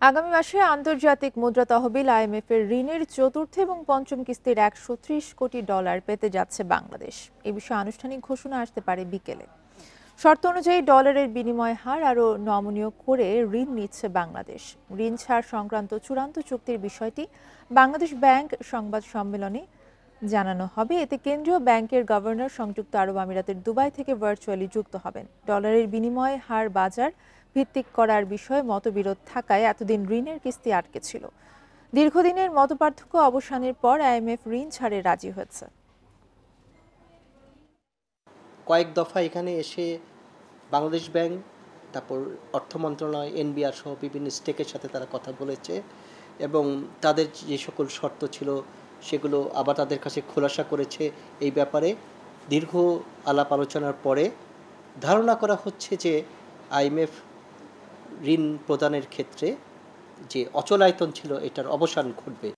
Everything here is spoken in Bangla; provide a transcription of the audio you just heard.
আগামী মাসে আন্তর্জাতিক মুদ্রা তহবিল আইএমএফ এর ঋণের চতুর্থ এবং পঞ্চম কিস্তির $130 কোটি পেতে যাচ্ছে বাংলাদেশ। এ বিষয়ে আনুষ্ঠানিক ঘোষণা আসতে পারে বিকেলে। শর্ত অনুযায়ী ডলারের বিনিময় হার আরও নমনীয় করে ঋণ নিচ্ছে বাংলাদেশ। ঋণ ছাড় সংক্রান্ত চূড়ান্ত চুক্তির বিষয়টি বাংলাদেশ ব্যাংক সংবাদ সম্মেলনে জানানো হবে। এতে কেন্দ্রীয় ব্যাংকের গভর্নর সংযুক্ত আরব আমিরাতের দুবাই থেকে ভার্চুয়ালি যুক্ত হবেন। ডলারের বিনিময় হার বাজার ভিত্তিক করার বিষয়ে মতবিরোধ থাকায় এতদিন ঋণের কিস্তি আটকে ছিল। দীর্ঘদিনের মতপার্থক্য অবসানের পর আইএমএফ ঋণ ছাড়ে রাজি হয়েছে। কয়েক দফা এখানে এসে বাংলাদেশ ব্যাংক, তারপর অর্থ মন্ত্রণালয়, এনবিআর সহ বিভিন্ন স্টেকের সাথে তারা কথা বলেছে এবং তাদের যে সকল শর্ত ছিল সেগুলো আবার তাদের কাছে খোলাসা করেছে। এই ব্যাপারে দীর্ঘ আলাপ আলোচনার পরে ধারণা করা হচ্ছে যে আইএমএফ ঋণ প্রদানের ক্ষেত্রে যে অচলায়তন ছিল এটার অবসান ঘটবে।